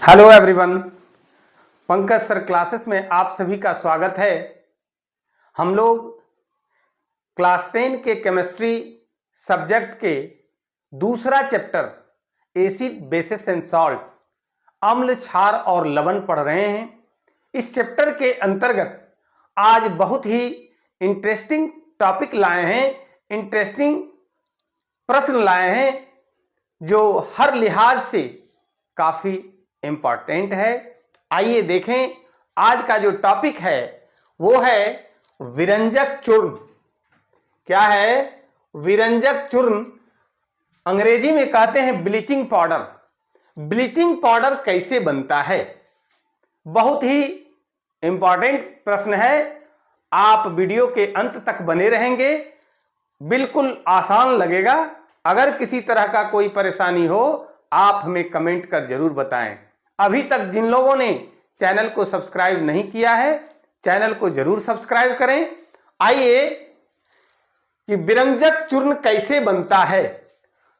Hello everyone, Pankaj sir classes में आप सभी का स्वागत है। हम लोग क्लास 10 के केमिस्ट्री सब्जेक्ट के दूसरा chapter acid basis and salt, अम्ल क्षार और लवण पढ़ रहे हैं। इस चैप्टर के अंतर्गत आज बहुत ही इंटरेस्टिंग टॉपिक लाए हैं, इंटरेस्टिंग प्रश्न लाए हैं जो हर लिहाज से काफी इंपॉर्टेंट है। आइए देखें, आज का जो टॉपिक है वो है विरंजक चूर्ण। क्या है? विरंजक चूर्ण अंग्रेजी में कहते हैं ब्लीचिंग पाउडर। ब्लीचिंग पाउडर कैसे बनता है? बहुत ही इंपॉर्टेंट प्रश्न है। आप वीडियो के अंत तक बने रहेंगे, बिल्कुल आसान लगेगा। अगर किसी तरह का कोई परेशानी हो आप हमें कमेंट कर जरूर बताएं। अभी तक जिन लोगों ने चैनल को सब्सक्राइब नहीं किया है, चैनल को जरूर सब्सक्राइब करें। आइए कि विरंजक चूर्ण कैसे बनता है।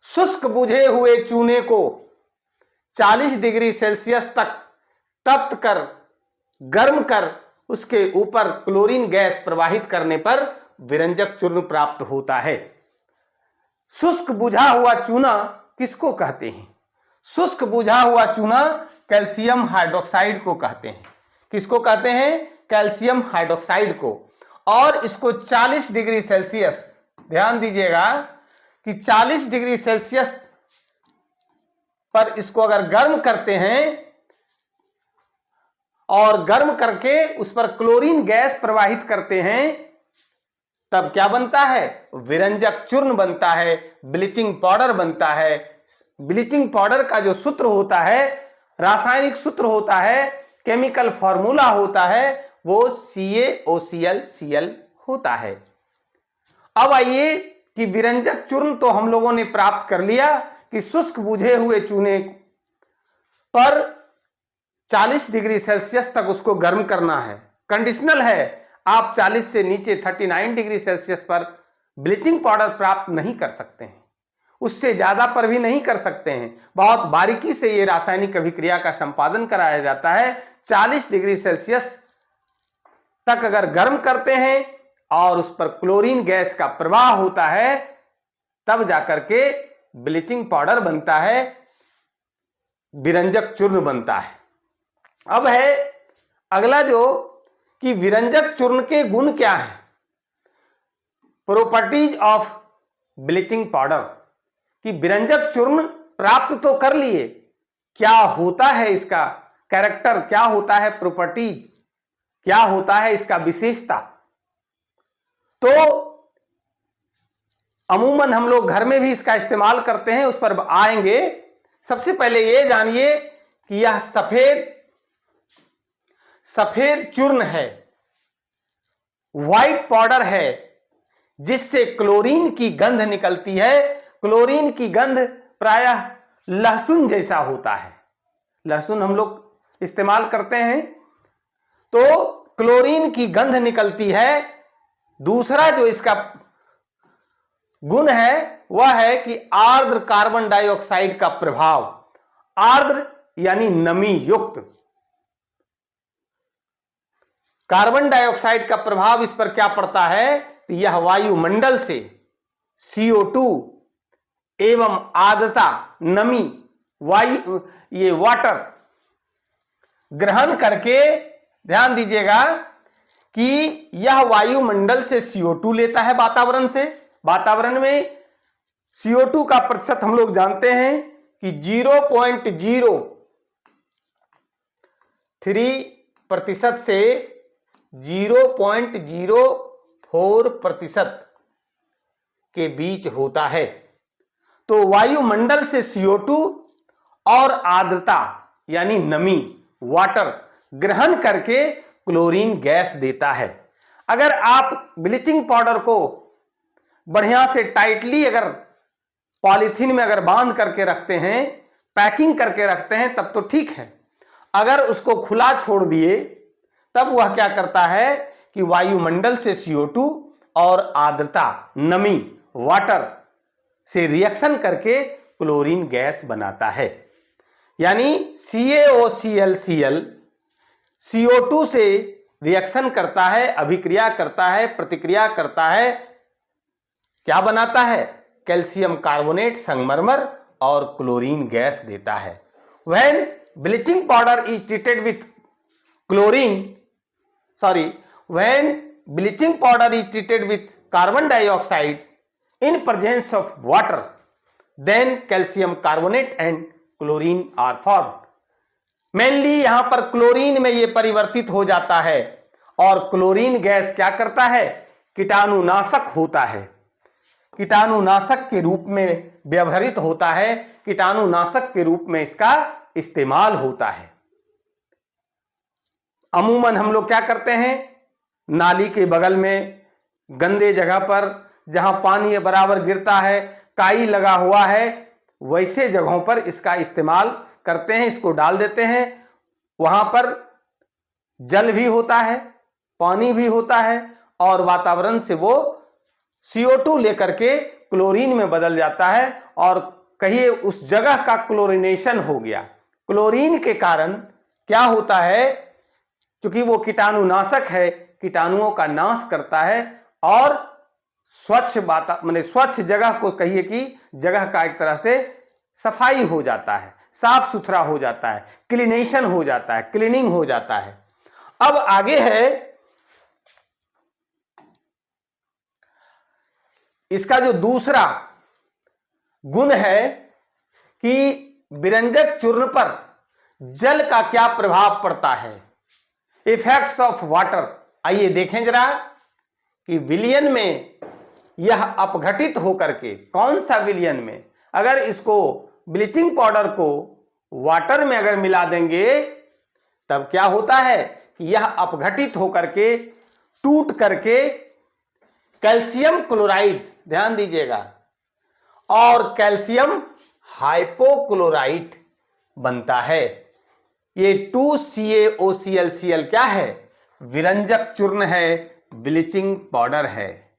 शुष्क बुझे हुए चूने को 40 डिग्री सेल्सियस तक तप्त कर, गर्म कर, उसके ऊपर क्लोरीन गैस प्रवाहित करने पर विरंजक चूर्ण प्राप्त होता है। शुष्क बुझा हुआ चूना किसको कहते हैं? शुष्क बुझा हुआ चूना कैल्शियम हाइड्रोक्साइड को कहते हैं। किसको कहते हैं? कैल्शियम हाइड्रोक्साइड को। और इसको 40 डिग्री सेल्सियस, ध्यान दीजिएगा कि 40 डिग्री सेल्सियस पर इसको अगर गर्म करते हैं और गर्म करके उस पर क्लोरीन गैस प्रवाहित करते हैं, तब क्या बनता है? विरंजक चूर्ण बनता है, ब्लीचिंग पाउडर बनता है। ब्लीचिंग पाउडर का जो सूत्र होता है, रासायनिक सूत्र होता है, केमिकल फॉर्मूला होता है, वो CaOCl होता है। अब आइए कि विरंजक चूर्ण तो हम लोगों ने प्राप्त कर लिया कि शुष्क बुझे हुए चूने पर 40 डिग्री सेल्सियस तक उसको गर्म करना है। कंडीशनल है, आप 40 से नीचे 39 डिग्री सेल्सियस पर ब्लीचिंग पाउडर प्राप्त नहीं कर सकते हैं, उससे ज्यादा पर भी नहीं कर सकते हैं। बहुत बारीकी से ये रासायनिक अभिक्रिया का संपादन कराया जाता है। 40 डिग्री सेल्सियस तक अगर गर्म करते हैं और उस पर क्लोरीन गैस का प्रवाह होता है, तब जाकर के ब्लीचिंग पाउडर बनता है, विरंजक चूर्ण बनता है। अब है अगला जो कि विरंजक चूर्ण के गुण क्या हैं। प्रॉपर्टीज ऑफ ब्लीचिंग पाउडर, कि विरंजक चूर्ण प्राप्त तो कर लिए, क्या होता है इसका कैरेक्टर, क्या होता है प्रॉपर्टीज, क्या होता है इसका विशेषता। तो अमूमन हम लोग घर में भी इसका इस्तेमाल करते हैं, उस पर आएंगे। सबसे पहले ये जानिए कि यह सफेद चूर्ण है, व्हाइट पाउडर है, जिससे क्लोरीन की गंध निकलती है। क्लोरीन की गंध प्रायः लहसुन जैसा होता है। लहसुन हम लोग इस्तेमाल करते हैं तो क्लोरीन की गंध निकलती है। दूसरा जो इसका गुण है वह है कि आर्द्र कार्बन डाइऑक्साइड का प्रभाव, आर्द्र यानी नमी युक्त कार्बन डाइऑक्साइड का प्रभाव इस पर क्या पड़ता है? यह वायुमंडल से CO2 एवं आर्द्रता, नमी, ये वाटर ग्रहण करके, ध्यान दीजिएगा कि यह वायुमंडल से CO2 लेता है वातावरण से। वातावरण में CO2 का प्रतिशत हम लोग जानते हैं कि 0.03% से 0.04% के बीच होता है। तो वायुमंडल से CO2 और आर्द्रता यानी नमी, वाटर ग्रहण करके क्लोरीन गैस देता है। अगर आप ब्लीचिंग पाउडर को बढ़िया से टाइटली अगर पॉलीथीन में अगर बांध करके रखते हैं, पैकिंग करके रखते हैं, तब तो ठीक है। अगर उसको खुला छोड़ दिए तब वह क्या करता है कि वायुमंडल से CO2 और आर्द्रता, नमी, वाटर से रिएक्शन करके क्लोरीन गैस बनाता है। यानी CaOClCl CO2 से रिएक्शन करता है, अभिक्रिया करता है, प्रतिक्रिया करता है, क्या बनाता है? कैल्शियम कार्बोनेट, संगमरमर और क्लोरीन गैस देता है। When bleaching powder is treated with when bleaching powder is treated with carbon dioxide in presence of water, then calcium carbonate and chlorine are formed. Mainly यहां पर क्लोरीन में ये परिवर्तित हो जाता है और क्लोरीन गैस क्या करता है? कीटाणुनाशक होता है, कीटाणुनाशक के रूप में व्यवहृत होता है, कीटाणुनाशक के रूप में इसका इस्तेमाल होता है। अमूमन हम लोग क्या करते हैं? नाली के बगल में गंदे जगह पर जहां पानी बराबर गिरता है, काई लगा हुआ है, वैसे जगहों पर इसका इस्तेमाल करते हैं, इसको डाल देते हैं। वहां पर जल भी होता है, पानी भी होता है और वातावरण से वो CO2 लेकर के क्लोरीन में बदल जाता है और कहिए उस जगह का क्लोरीनेशन हो गया। क्लोरीन के कारण क्या होता है? क्योंकि वो कीटाणुनाशक है, कीटाणुओं का नाश करता है और स्वच्छ जगह को कहिए कि जगह का एक तरह से सफाई हो जाता है, साफ सुथरा हो जाता है, क्लीनेशन हो जाता है, क्लीनिंग हो जाता है। अब आगे है इसका जो दूसरा गुण है कि विरंजक चूर्ण पर जल का क्या प्रभाव पड़ता है? Effects of water. आइए देखें जरा कि विलयन में यह अपघटित होकर के, कौन सा विलयन में? अगर इसको ब्लीचिंग पाउडर को वाटर में अगर मिला देंगे तब क्या होता है कि यह अपघटित होकर के टूट करके कैल्शियम क्लोराइड, ध्यान दीजिएगा, और कैल्शियम हाइपोक्लोराइट बनता है। ये 2CaOClCl क्या है? विरंजक चूर्ण है, ब्लीचिंग पाउडर है।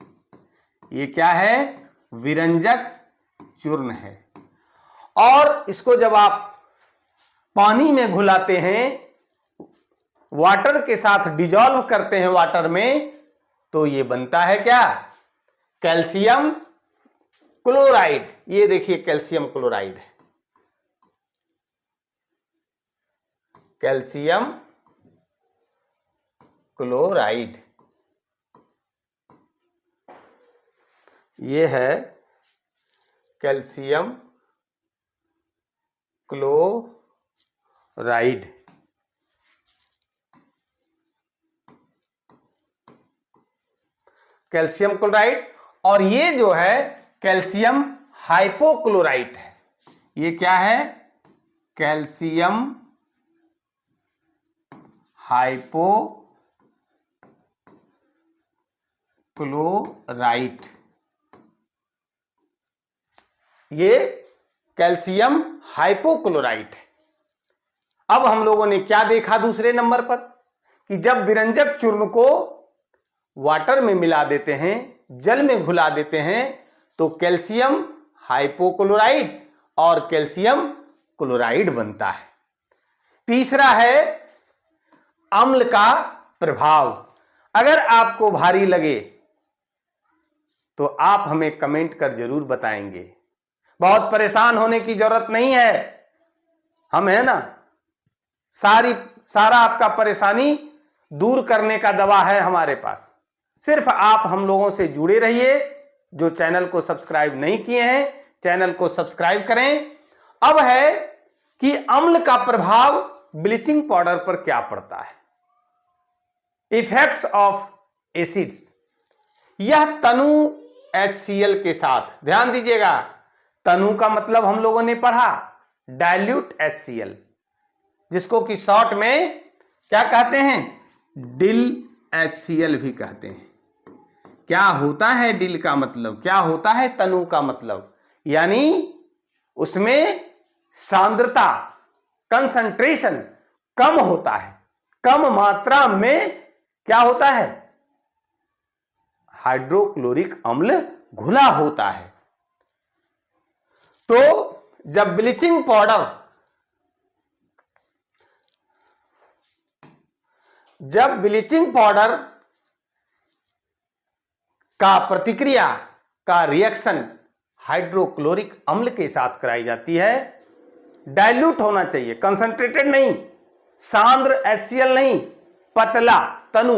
ये क्या है? विरंजक चूर्ण है। और इसको जब आप पानी में घुलाते हैं, वाटर के साथ डिजॉल्व करते हैं वाटर में, तो ये बनता है क्या? Calcium chloride. ये देखिए कैल्शियम क्लोराइड है, कैल्शियम क्लोराइड। ये है कैल्शियम क्लोराइड। Calcium chloride. और ये जो है कैल्शियम हाइपोक्लोराइट है। ये क्या है? Calcium hypochlorite. ये कैल्शियम हाइपोक्लोराइट है। अब हम लोगों ने क्या देखा दूसरे नंबर पर कि जब विरंजक चूर्ण को वाटर में मिला देते हैं, जल में घुला देते हैं, तो कैल्शियम हाइपोक्लोराइड और कैल्शियम क्लोराइड बनता है। तीसरा है अम्ल का प्रभाव। अगर आपको भारी लगे तो आप हमें कमेंट कर जरूर बताएंगे। बहुत परेशान होने की जरूरत नहीं है, हम है ना, सारा आपका परेशानी दूर करने का दवा है हमारे पास। सिर्फ आप हम लोगों से जुड़े रहिए। जो चैनल को सब्सक्राइब नहीं किए हैं, चैनल को सब्सक्राइब करें। अब है कि अम्ल का प्रभाव ब्लीचिंग पाउडर पर क्या पड़ता है? Effects of acids. यह तनु HCl के साथ, ध्यान दीजिएगा, तनु का मतलब हम लोगों ने पढ़ा डाइल्यूट HCl, जिसको कि शॉर्ट में क्या कहते हैं? डिल HCl भी कहते हैं। क्या होता है डिल का मतलब? क्या होता है तनु का मतलब? यानी उसमें सांद्रता, कंसंट्रेशन कम होता है, कम मात्रा में क्या होता है? हाइड्रोक्लोरिक अम्ल घुला होता है। तो जब ब्लीचिंग पाउडर जब ब्लीचिंग पाउडर का प्रतिक्रिया का रिएक्शन हाइड्रोक्लोरिक अम्ल के साथ कराई जाती है, डाइल्यूट होना चाहिए, कंसंट्रेटेड नहीं, सांद्र HCl नहीं, पतला तनु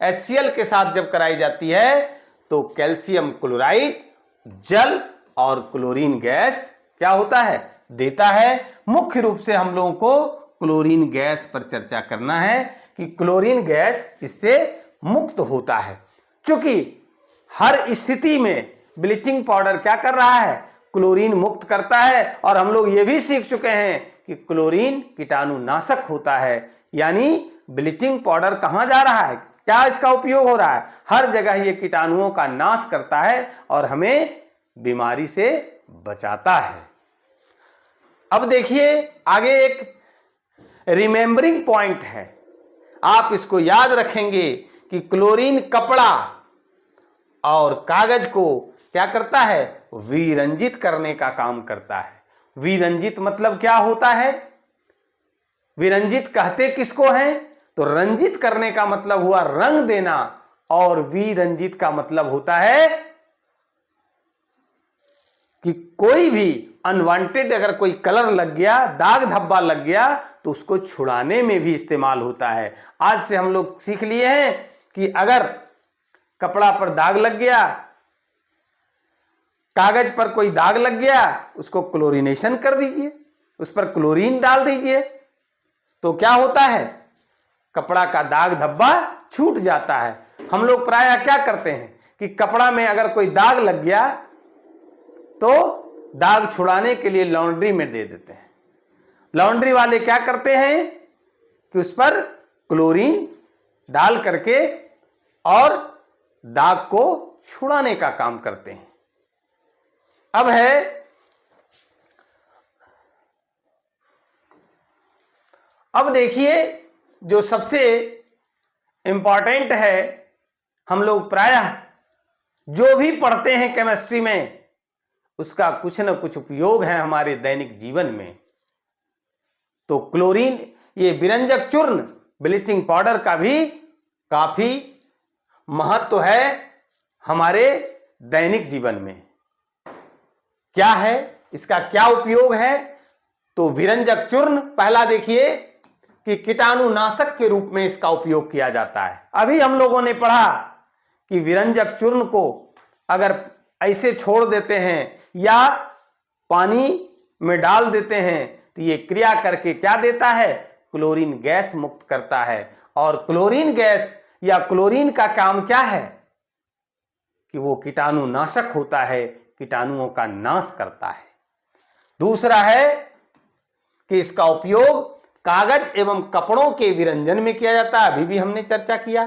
HCl के साथ जब कराई जाती है तो कैल्शियम क्लोराइड जल और क्लोरीन गैस क्या होता है, देता है। मुख्य रूप से हम लोगों को क्लोरीन गैस पर चर्चा करना है कि क्लोरीन गैस इससे मुक्त होता है। क्योंकि हर स्थिति में ब्लीचिंग पाउडर क्या कर रहा है, क्लोरीन मुक्त करता है। और हम लोग ये भी सीख चुके हैं कि क्लोरीन कीटाणुनाशक होता है। यानी ब्लीचिंग पाउडर कहां जा रहा है, क्या इसका उपयोग हो रहा है, हर जगह ये कीटाणुओं का नाश करता है और हमें बीमारी से बचाता है। अब देखिए आगे एक रिमेंबरिंग पॉइंट है, आप इसको याद रखेंगे कि क्लोरीन कपड़ा और कागज को क्या करता है, विरंजित करने का काम करता है। विरंजित मतलब क्या होता है, विरंजित कहते किसको हैं, तो रंजित करने का मतलब हुआ रंग देना, और विरंजित का मतलब होता है कि कोई भी अनवांटेड अगर कोई कलर लग गया, दाग धब्बा लग गया, तो उसको छुड़ाने में भी इस्तेमाल होता है। आज से हम लोग सीख लिए हैं कि अगर कपड़ा पर दाग लग गया, कागज पर कोई दाग लग गया, उसको क्लोरीनेशन कर दीजिए, उस पर क्लोरीन डाल दीजिए, तो क्या होता है, कपड़ा का दाग धब्बा छूट जाता है। हम लोग प्रायः क्या करते हैं कि कपड़ा में अगर कोई दाग लग गया तो दाग छुड़ाने के लिए लॉन्ड्री में दे देते हैं। लॉन्ड्री वाले क्या करते हैं कि उस पर क्लोरीन डाल करके और दाग को छुड़ाने का काम करते हैं। अब देखिए जो सबसे इंपॉर्टेंट है, हम लोग प्रायः जो भी पढ़ते हैं केमिस्ट्री में उसका कुछ न कुछ उपयोग है हमारे दैनिक जीवन में। तो क्लोरीन, ये विरंजक चूर्ण ब्लीचिंग पाउडर का भी काफी महत्व है हमारे दैनिक जीवन में। क्या है इसका, क्या उपयोग है, तो विरंजक चूर्ण पहला देखिए कि कीटाणुनाशक के रूप में इसका उपयोग किया जाता है। अभी हम लोगों ने पढ़ा कि विरंजक चूर्ण को अगर ऐसे छोड़ देते हैं या पानी में डाल देते हैं तो ये क्रिया करके क्या देता है, क्लोरीन गैस मुक्त करता है। और क्लोरीन गैस या क्लोरीन का काम क्या है कि वो कीटाणुनाशक होता है, कीटाणुओं का नाश करता है। दूसरा है कि इसका उपयोग कागज एवं कपड़ों के विरंजन में किया जाता है। अभी भी हमने चर्चा किया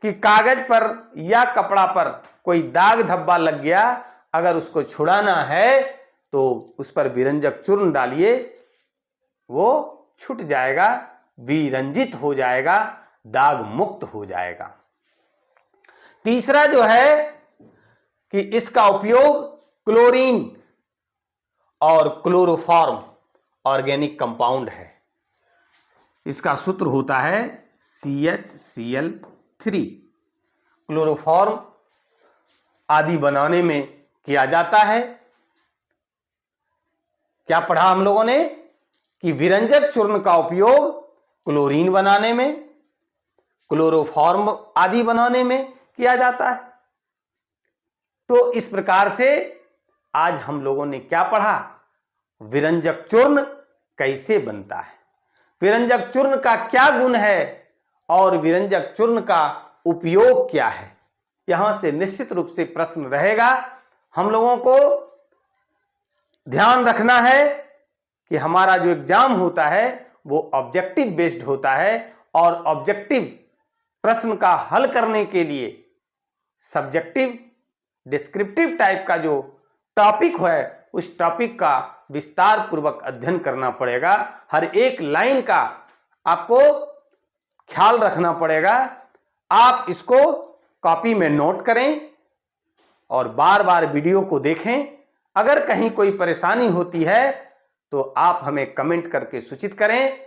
कि कागज पर या कपड़ा पर कोई दाग धब्बा लग गया, अगर उसको छुड़ाना है तो उस पर विरंजक चूर्ण डालिए, वो छूट जाएगा, विरंजित हो जाएगा, दाग मुक्त हो जाएगा। तीसरा जो है कि इसका उपयोग क्लोरीन और क्लोरोफॉर्म ऑर्गेनिक कंपाउंड है। इसका सूत्र होता है CHCl3। क्लोरोफॉर्म आदि बनाने में किया जाता है। क्या पढ़ा हम लोगों ने कि विरंजक चूर्ण का उपयोग क्लोरीन बनाने में, क्लोरोफॉर्म आदि बनाने में किया जाता है। तो इस प्रकार से आज हम लोगों ने क्या पढ़ा, विरंजक चूर्ण कैसे बनता है, विरंजक चूर्ण का क्या गुण है और विरंजक चूर्ण का उपयोग क्या है। यहां से निश्चित रूप से प्रश्न रहेगा। हम लोगों को ध्यान रखना है कि हमारा जो एग्जाम होता है वो ऑब्जेक्टिव बेस्ड होता है और ऑब्जेक्टिव प्रश्न का हल करने के लिए सब्जेक्टिव डिस्क्रिप्टिव टाइप का जो टॉपिक है उस टॉपिक का विस्तार पूर्वक अध्ययन करना पड़ेगा। हर एक लाइन का आपको ख्याल रखना पड़ेगा। आप इसको कॉपी में नोट करें और बार बार वीडियो को देखें। अगर कहीं कोई परेशानी होती है तो आप हमें कमेंट करके सूचित करें।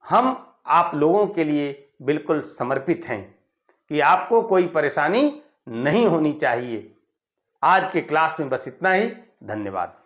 हम आप लोगों के लिए बिल्कुल समर्पित हैं कि आपको कोई परेशानी नहीं होनी चाहिए। आज के क्लास में बस इतना ही। धन्यवाद।